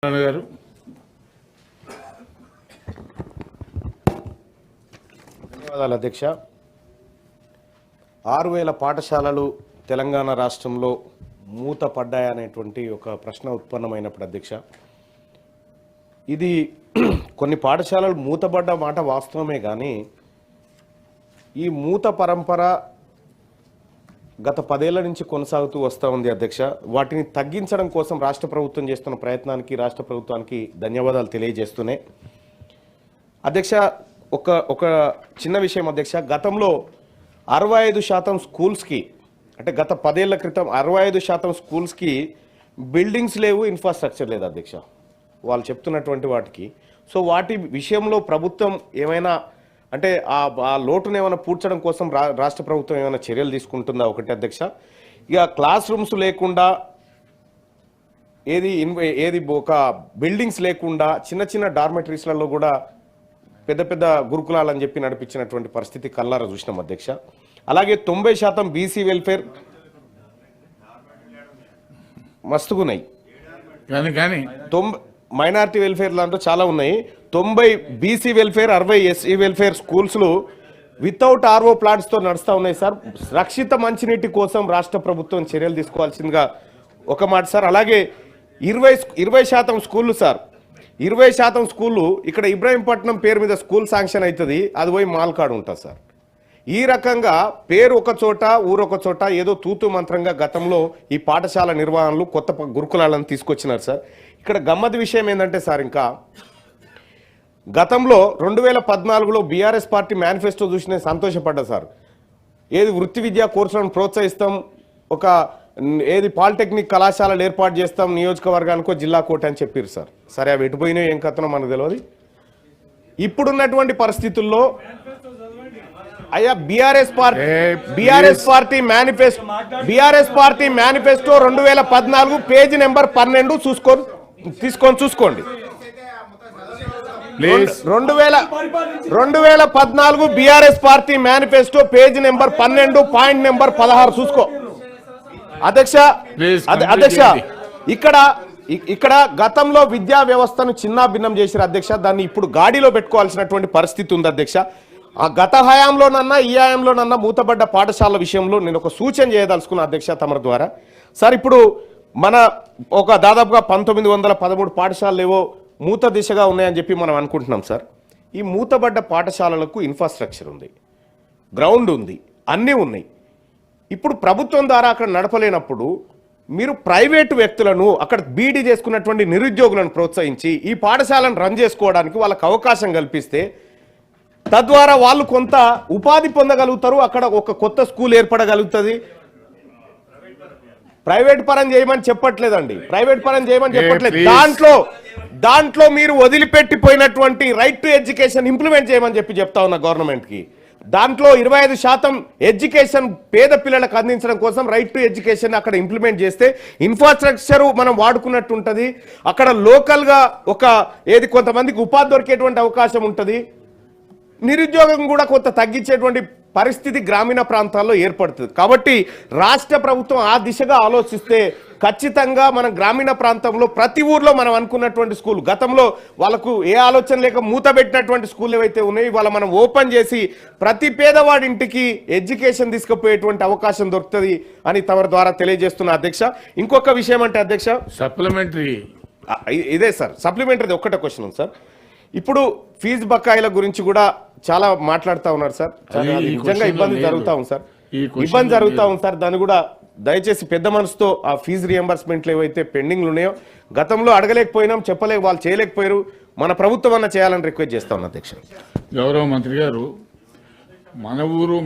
గారు ధన్యవాదాలు అధ్యక్ష. 6000 పాఠశాలలు తెలంగాణ రాష్ట్రంలో మూతపడ్డాయనేటువంటి ఒక ప్రశ్న ఉత్పన్నమైనప్పుడు అధ్యక్ష, ఇది కొన్ని పాఠశాలలు మూతపడ్డ మాట వాస్తవమే, కానీ ఈ మూత పరంపర గత 10 ఏళ్ల నుంచి కొనసాగుతూ వస్తూ ఉంది అధ్యక్ష. వాటిని తగ్గించడం కోసం రాష్ట్ర ప్రభుత్వం చేస్తున్న ప్రయత్నానికి రాష్ట్ర ప్రభుత్వానికి ధన్యవాదాలు తెలియజేస్తూనే అధ్యక్ష, ఒక చిన్న విషయం అధ్యక్ష. గతంలో 65% స్కూల్స్కి, అంటే గత 10 ఏళ్ల క్రితం 65% స్కూల్స్కి బిల్డింగ్స్ లేవు, ఇన్ఫ్రాస్ట్రక్చర్ లేదు అధ్యక్ష, వాళ్ళు చెప్తున్నటువంటి వాటికి. సో వాటి విషయంలో ప్రభుత్వం ఏమైనా అంటే ఆ లోటును ఏమైనా పూడ్చడం కోసం రాష్ట్ర ప్రభుత్వం ఏమైనా చర్యలు తీసుకుంటుందా ఒకటి అధ్యక్ష. ఇక క్లాస్ రూమ్స్ లేకుండా, ఏది ఒక బిల్డింగ్స్ లేకుండా చిన్న చిన్న డార్మెటరీస్లలో కూడా పెద్ద పెద్ద గురుకులాలని చెప్పి నడిపించినటువంటి పరిస్థితి కల్లారా చూసినాం అధ్యక్ష. అలాగే 90% బీసీ వెల్ఫేర్ మస్తుగున్నాయి, కానీ మైనారిటీ వెల్ఫేర్ లాంటి చాలా ఉన్నాయి. 90 బీసీ వెల్ఫేర్, 60 ఎస్సీ వెల్ఫేర్ స్కూల్స్లు వితౌట్ ఆర్ఓ ప్లాంట్స్తో నడుస్తూ ఉన్నాయి సార్. రక్షిత మంచినీటి కోసం రాష్ట్ర ప్రభుత్వం చర్యలు తీసుకోవాల్సిందిగా ఒక మాట సార్. అలాగే 20% స్కూళ్ళు సార్, 20% స్కూళ్ళు ఇక్కడ ఇబ్రాహీంపట్నం పేరు మీద స్కూల్ శాంక్షన్ అవుతుంది, అది పోయి మాల్కాడు ఉంటుంది సార్. ఈ రకంగా పేరు ఒక చోట ఊరొక చోట ఏదో తూతు మంత్రంగా గతంలో ఈ పాఠశాల నిర్వహణలు కొత్త గురుకులాలను తీసుకొచ్చినారు సార్. ఇక్కడ గమ్మత్ విషయం ఏంటంటే సార్, ఇంకా గతంలో 2014లో బీఆర్ఎస్ పార్టీ మేనిఫెస్టో చూసి నేను సంతోషపడ్డా సార్. ఏది వృత్తి విద్యా కోర్సులను ప్రోత్సహిస్తాం, ఒక ఏది పాలిటెక్నిక్ కళాశాలలు ఏర్పాటు చేస్తాం నియోజకవర్గానికో జిల్లా కోట అని చెప్పారు సార్. సరే అవి ఎటుపోయినాయో ఏం కథనో మనకు తెలియదు. ఇప్పుడున్నటువంటి పరిస్థితుల్లో అయ్యా BRS party manifesto 2014 page number 12 చూసుకోండి. 2014 BRS party manifesto page number 12 point number 16 చూసుకో అధ్యక్ష. ఇక్కడ గతంలో విద్యా వ్యవస్థను చిన్న భిన్నం చేశారు అధ్యక్ష, దాన్ని ఇప్పుడు గాడిలో పెట్టుకోవాల్సినటువంటి పరిస్థితి ఉంది అధ్యక్ష. ఆ గత హయాంలోనన్నా ఈ హయాంలోనన్నా మూతబడ్డ పాఠశాల విషయంలో నేను ఒక సూచన చేయదలుచుకున్నా అధ్యక్ష తమరి ద్వారా సార్. ఇప్పుడు మన ఒక దాదాపుగా 1913 పాఠశాలలు ఏవో మూత దిశగా ఉన్నాయని చెప్పి మనం అనుకుంటున్నాం సార్. ఈ మూతబడ్డ పాఠశాలలకు ఇన్ఫ్రాస్ట్రక్చర్ ఉంది, గ్రౌండ్ ఉంది, అన్నీ ఉన్నాయి. ఇప్పుడు ప్రభుత్వం ద్వారా అక్కడ నడపలేనప్పుడు మీరు ప్రైవేటు వ్యక్తులను, అక్కడ బీడీ చేసుకున్నటువంటి నిరుద్యోగులను ప్రోత్సహించి ఈ పాఠశాలను రన్ చేసుకోవడానికి వాళ్ళకు అవకాశం కల్పిస్తే తద్వారా వాళ్ళు కొంత ఉపాధి పొందగలుగుతారు, అక్కడ ఒక కొత్త స్కూల్ ఏర్పడగలుగుతుంది. ప్రైవేట్ పరం చేయమని చెప్పట్లేదండి, ప్రైవేట్ పరం చేయమని చెప్పట్లేదు. దాంట్లో మీరు వదిలిపెట్టిపోయినటువంటి రైట్ టు ఎడ్యుకేషన్ ఇంప్లిమెంట్ చేయమని చెప్తా ఉన్నా గవర్నమెంట్కి. దాంట్లో 25% ఎడ్యుకేషన్ పేద పిల్లలకు అందించడం కోసం రైట్ టు ఎడ్యుకేషన్ అక్కడ ఇంప్లిమెంట్ చేస్తే ఇన్ఫ్రాస్ట్రక్చర్ మనం వాడుకున్నట్టు ఉంటుంది. అక్కడ లోకల్గా ఏది కొంతమందికి ఉపాధి దొరికేటువంటి అవకాశం ఉంటుంది, నిరుద్యోగం కూడా కొంత తగ్గించేటువంటి పరిస్థితి గ్రామీణ ప్రాంతాల్లో ఏర్పడుతుంది. కాబట్టి రాష్ట్ర ప్రభుత్వం ఆ దిశగా ఆలోచిస్తే ఖచ్చితంగా మనం గ్రామీణ ప్రాంతంలో ప్రతి ఊర్లో మనం అనుకున్నటువంటి స్కూల్, గతంలో వాళ్ళకు ఏ ఆలోచన లేక మూతబెట్టినటువంటి స్కూల్ ఏవైతే ఉన్నాయో ఇవాళ మనం ఓపెన్ చేసి ప్రతి పేదవాడి ఇంటికి ఎడ్యుకేషన్ తీసుకుపోయేటువంటి అవకాశం దొరుకుతుంది అని తమ ద్వారా తెలియజేస్తున్న అధ్యక్ష. ఇంకొక విషయం అంటే అధ్యక్ష, సప్లిమెంటరీ ఇదే సార్, సప్లిమెంటరీ ఒక్కటే క్వశ్చన్ ఉంది సార్. ఇప్పుడు ఫీజు బకాయిల గురించి కూడా చాలా మాట్లాడుతూ ఉన్నారు సార్. నిజంగా ఇబ్బంది జరుగుతూ ఉంది సార్, దాన్ని కూడా దయచేసి పెద్ద మనసుతో ఆ ఫీజు రియంబర్స్మెంట్లు ఏవైతే పెండింగ్లు ఉన్నాయో గతంలో అడగలేకపోయినాం, వాళ్ళు చేయలేకపోయారు, మన ప్రభుత్వం అన్న చేయాలని రిక్వెస్ట్ చేస్తా ఉన్నా అధ్యక్ష. గౌరవ మంత్రి గారు, మన ఊరు